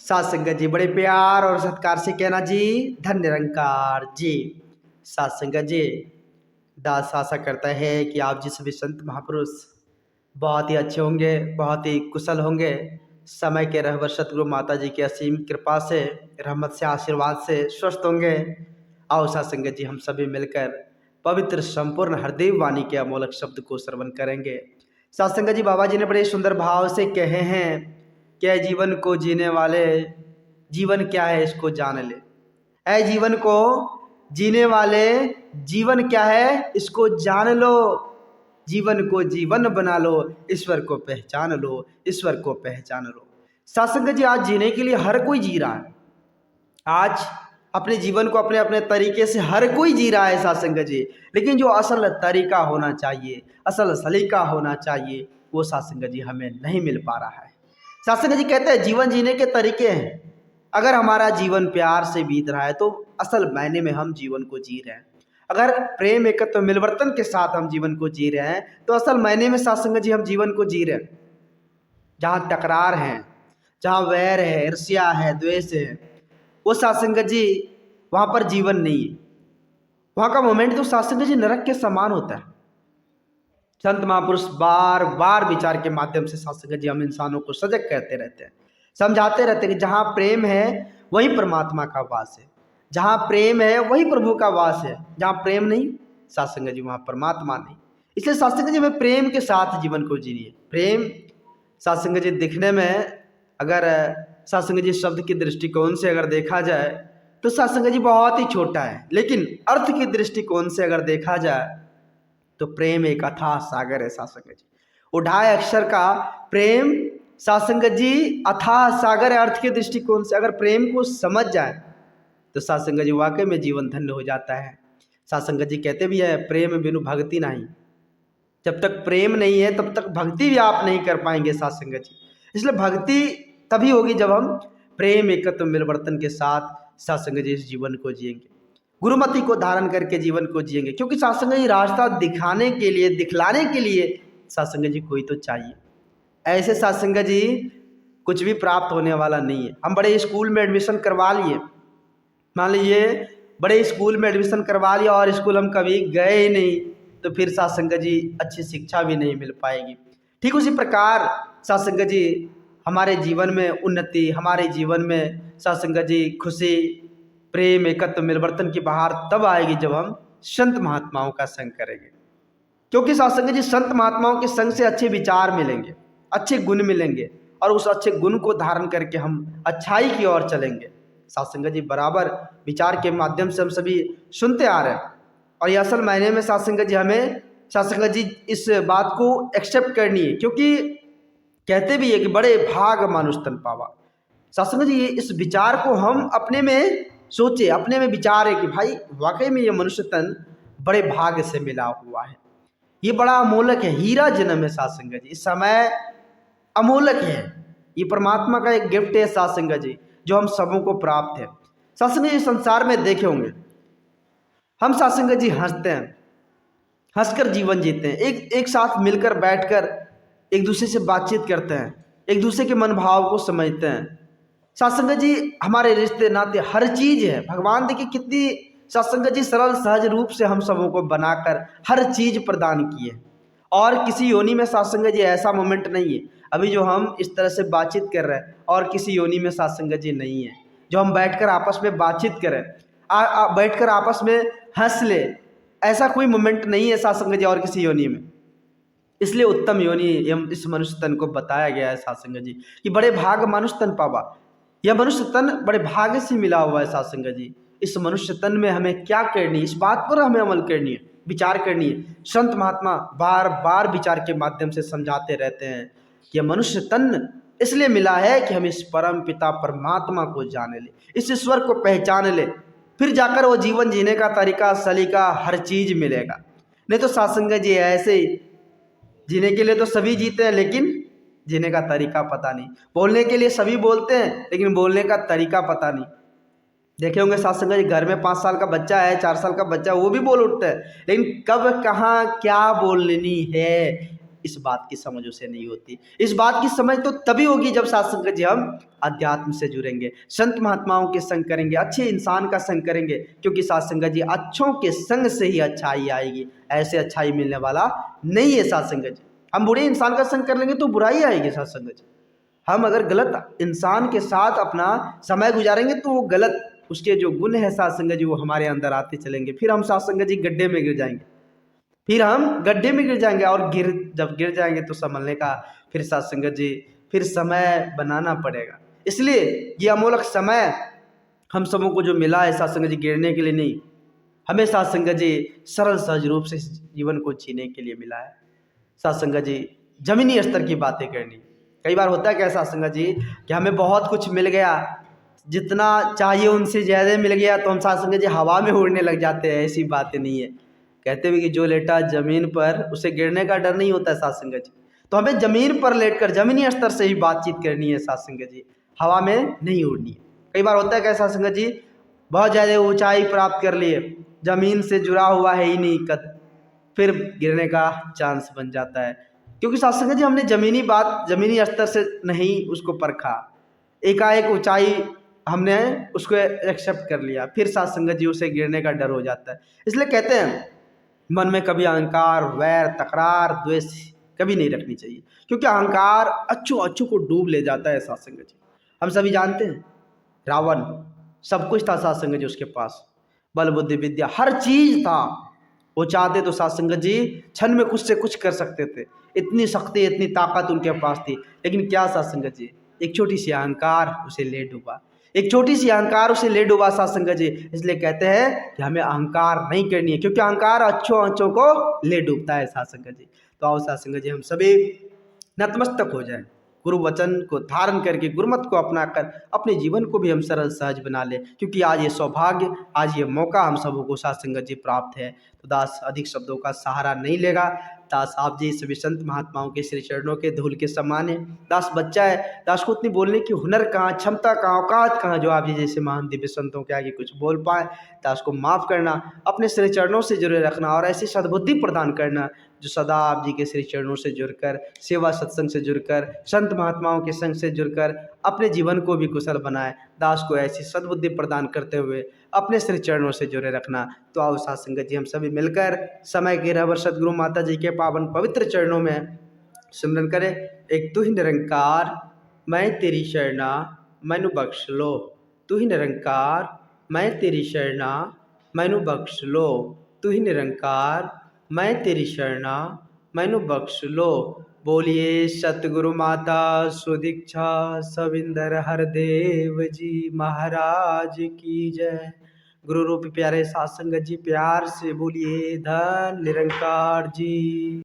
सात संगत जी बड़े प्यार और सत्कार से कहना जी धन निरंकार जी। सात संगत जी दास आशा करता है कि आप जिस भी संत महापुरुष बहुत ही अच्छे होंगे, बहुत ही कुशल होंगे। समय के रहबर सतगुरु माता जी की असीम कृपा से, रहमत से, आशीर्वाद से स्वस्थ होंगे। आओ सात संगत जी हम सभी मिलकर पवित्र संपूर्ण हरदेव वाणी के अमोलक शब्द को श्रवण करेंगे। सात संगत जी बाबा जी ने बड़े सुंदर भाव से कहे हैं कि जीवन को जीने वाले जीवन क्या है इसको जान ले। ऐ जीवन को जीने वाले जीवन क्या है इसको जान लो। जीवन को जीवन बना लो, ईश्वर को पहचान लो, ईश्वर को पहचान लो। सत्संग जी आज जीने के लिए हर कोई जी रहा है। आज अपने जीवन को अपने अपने तरीके से हर कोई जी रहा है सत्संग जी, लेकिन जो असल तरीका होना चाहिए, असल सलीका होना चाहिए, वो सत्संग जी हमें नहीं मिल पा रहा है। सत्संग जी कहते हैं जीवन जीने के तरीके हैं। अगर हमारा जीवन प्यार से बीत रहा है तो असल मायने में हम जीवन को जी रहे हैं। अगर प्रेम एकत्व मिलवर्तन के साथ हम जीवन को जी रहे हैं तो असल मायने में सत्संग जी हम जीवन को जी रहे हैं। जहाँ तकरार है, जहाँ वैर है, ईर्ष्या है, द्वेष है, वो सत्संग जी वहाँ पर जीवन नहीं है। वहाँ का मोमेंट तो सत्संग जी नरक के समान होता है। संत महापुरुष बार बार विचार के माध्यम से सत्संग जी हम इंसानों को सजग करते रहते हैं, समझाते रहते हैं कि जहाँ प्रेम है वहीं परमात्मा का वास है, जहाँ प्रेम है वहीं प्रभु का वास है, जहाँ प्रेम नहीं सत्संग जी वहाँ परमात्मा नहीं। इसलिए सत्संग जी में प्रेम के साथ जीवन को जीनिए। प्रेम सत्संग जी दिखने में, अगर सत्संग जी शब्द के दृष्टिकोण से अगर देखा जाए तो सत्संग जी बहुत ही छोटा है, लेकिन अर्थ के दृष्टिकोण से अगर देखा जाए तो प्रेम एक अथाह सागर है। सत्संग जी उठाए अक्षर का प्रेम, सत्संग जी अथाह सागर है। अर्थ के दृष्टिकोण से अगर प्रेम को समझ जाए तो सत्संग जी वाकई में जीवन धन्य हो जाता है। सत्संग जी कहते भी है प्रेम बिनु भक्ति नहीं। जब तक प्रेम नहीं है तब तक भक्ति भी आप नहीं कर पाएंगे सत्संग जी। इसलिए भक्ति तभी होगी जब हम प्रेम एकत्व मिलवर्तन के साथ सत्संग जी इस जीवन को जिएंगे, गुरुमति को धारण करके जीवन को जिएंगे। क्योंकि सत्संग जी रास्ता दिखाने के लिए, दिखलाने के लिए सत्संग जी कोई तो चाहिए। ऐसे सत्संग जी कुछ भी प्राप्त होने वाला नहीं है। हम बड़े स्कूल में एडमिशन करवा लिए, मान लीजिए बड़े स्कूल में एडमिशन करवा लिया और स्कूल हम कभी गए ही नहीं, तो फिर सत्संग जी अच्छी शिक्षा भी नहीं मिल पाएगी। ठीक उसी प्रकार सत्संग जी हमारे जीवन में उन्नति, हमारे जीवन में सत्संग जी खुशी, प्रेम, एकत्व, मिलवर्तन की बहार तब आएगी जब हम संत महात्माओं का संग करेंगे। क्योंकि सत्संग जी संत महात्माओं के संग से अच्छे विचार मिलेंगे, अच्छे गुण मिलेंगे, और उस अच्छे गुण को धारण करके हम अच्छाई की ओर चलेंगे। सत्संग जी बराबर विचार के माध्यम से हम सभी सुनते आ रहे हैं, और ये असल मायने में सत्संग जी हमें, सत्संग जी इस बात को एक्सेप्ट करनी है। क्योंकि कहते भी है कि बड़े भाग मानुष तन पावा। सत्संग जी इस विचार को हम अपने में सोचे, अपने में विचारे कि भाई वाकई में ये मनुष्य तन बड़े भाग्य से मिला हुआ है, ये बड़ा अमोलक है, हीरा जन्म है सत्संग जी। इस समय अमोलक है, ये परमात्मा का एक गिफ्ट है सत्संग जी, जो हम सबों को प्राप्त है। सत्संग जी संसार में देखे होंगे, हम सत्संग जी हंसते हैं, हंसकर जीवन जीते हैं, एक साथ मिलकर बैठकर एक दूसरे से बातचीत करते हैं, एक दूसरे के मन भाव को समझते हैं। सत्संग जी हमारे रिश्ते नाते हर चीज है। भगवान देखिए कितनी सत्संग जी सरल सहज रूप से हम सबों को बनाकर हर चीज प्रदान किए, और किसी योनि में सत्संग जी ऐसा मोमेंट नहीं है अभी जो हम इस तरह से बातचीत कर रहे हैं और किसी योनि में सत्संग जी नहीं है जो हम बैठकर आपस में बातचीत करें, बैठकर आपस में हंस ले, ऐसा कोई मोमेंट नहीं है सत्संग जी और किसी योनि में। इसलिए उत्तम योनि इस मनुष्य तन को बताया गया है सत्संग जी कि बड़े भाग मनुष्य तन पावा। यह मनुष्य तन बड़े भाग्य से मिला हुआ है सत्संग जी। इस मनुष्य तन में हमें क्या करनी है, इस बात पर हमें अमल करनी है, विचार करनी है। संत महात्मा बार बार विचार के माध्यम से समझाते रहते हैं कि यह मनुष्य तन इसलिए मिला है कि हम इस परम पिता परमात्मा को जाने ले, इस ईश्वर को पहचान ले, फिर जाकर वो जीवन जीने का तरीका, सलीका, हर चीज मिलेगा। नहीं तो सत्संग जी ऐसे ही जीने के लिए तो सभी जीते हैं, लेकिन जीने का तरीका पता नहीं। बोलने के लिए सभी बोलते हैं, लेकिन बोलने का तरीका पता नहीं। देखे होंगे सत्संग जी घर में 5 साल का बच्चा है, 4 साल का बच्चा, वो भी बोल उठता है, लेकिन कब कहाँ क्या बोलनी है इस बात की समझ उसे नहीं होती। इस बात की समझ तो तभी होगी जब साथ संगत जी हम अध्यात्म से जुड़ेंगे, संत महात्माओं के संग करेंगे, अच्छे इंसान का संग करेंगे, क्योंकि साथ संगत जी अच्छों के संग से ही अच्छाई आएगी, ऐसे अच्छाई मिलने वाला नहीं है साथ संगत जी। हम बुरे इंसान का संग कर लेंगे तो बुराई आएगी साथ संगत जी। हम अगर गलत इंसान के साथ अपना समय गुजारेंगे तो वो गलत उसके जो गुण है साथ संगत जी वो हमारे अंदर आते चलेंगे, फिर हम साथ संगत जी गड्ढे में गिर जाएंगे, फिर हम गड्ढे में गिर जाएंगे, और जब गिर जाएंगे तो संभलने का फिर साथ संगत जी फिर समय बनाना पड़ेगा। इसलिए ये अमोलक समय हम सबों को जो मिला है साथ संगत जी गिरने के लिए नहीं, हमें साथ संगत जी सरल सहज रूप से जीवन को जीने के लिए मिला है। साथ संगत जी जमीनी स्तर की बातें करनी, कई बार होता है क्या साथ संगत जी कि हमें बहुत कुछ मिल गया, जितना चाहिए उनसे ज़्यादा मिल गया तो हम साथ संगत जी हवा में उड़ने लग जाते हैं। ऐसी बातें नहीं है। कहते हुए कि जो लेटा जमीन पर उसे गिरने का डर नहीं होता है साथ संगत जी। तो हमें जमीन पर लेटकर जमीनी स्तर से ही बातचीत करनी है साथ संगत जी, हवा में नहीं उड़नी है। कई बार होता है क्या साथ संगत जी बहुत ज़्यादा ऊंचाई प्राप्त कर लिए, जमीन से जुड़ा हुआ है ही नहीं कद, फिर गिरने का चांस बन जाता है, क्योंकि साथ संगत जी हमने जमीनी स्तर से नहीं उसको परखा, एकाएक ऊंचाई हमने उसको एक्सेप्ट कर लिया, फिर साथ संगत जी उसे गिरने का डर हो जाता है। इसलिए कहते हैं मन में कभी अहंकार, वैर, तकरार, द्वेष कभी नहीं रखनी चाहिए, क्योंकि अहंकार अच्छों को डूब ले जाता है साथ संगत जी। हम सभी जानते हैं रावण सब कुछ था साथ संगत जी उसके पास, बल बुद्धि विद्या हर चीज था, वो चाहते तो साथ संगत जी क्षण में कुछ से कुछ कर सकते थे, इतनी शक्ति इतनी ताकत उनके पास थी, लेकिन क्या साथ संगत जी एक छोटी सी अहंकार उसे ले डूबा, एक छोटी सी अहंकार उसे ले डूबा साथ संगत जी। इसलिए कहते हैं कि हमें अहंकार नहीं करनी है, क्योंकि अहंकार अच्छों को ले डूबता है साथ संगत जी। तो आओ साथ संगत जी हम सभी नतमस्तक हो जाएं, गुरु वचन को धारण करके गुरुमत को अपना कर अपने जीवन को भी हम सरल सहज बना लें, क्योंकि आज ये सौभाग्य, आज ये मौका हम सबों को साथ संगत जी प्राप्त है। तो दास अधिक शब्दों का सहारा नहीं लेगा, दास आप जी सभी संत महात्माओं के श्री चरणों के धूल के समान है। दास बच्चा है, दास को उतनी बोलने की हुनर कहाँ, क्षमता कहाँ, औकात कहाँ जो आप जी जैसे महान दिव्य संतों के आगे कुछ बोल पाए। दास को माफ़ करना, अपने श्री चरणों से जुड़े रखना और ऐसी सद्बुद्धि प्रदान करना जो सदा आप जी के श्री चरणों से जुड़कर, सेवा सत्संग से जुड़कर, संत महात्माओं के संग से जुड़कर अपने जीवन को भी कुशल बनाए। दास को ऐसी सद्बुद्धि प्रदान करते हुए अपने श्री चरणों से जुड़े रखना। तो आओ साथ संगत जी हम सभी मिलकर समय के रहबर सदगुरु माता जी के पावन पवित्र चरणों में सिमरन करें। एक तू ही निरंकार मैं तेरी शरणा मैनू बख्श लो, तू ही निरंकार मैं तेरी शरणा मैनू बख्श लो, तू ही निरंकार मैं तेरी शरणा मैनू बख्श लो। बोलिए सतगुरु माता सुदीक्षा सविंदर हरदेव जी महाराज की जय। गुरु रूप प्यारे साथ संगत जी प्यार से बोलिए धन निरंकार जी।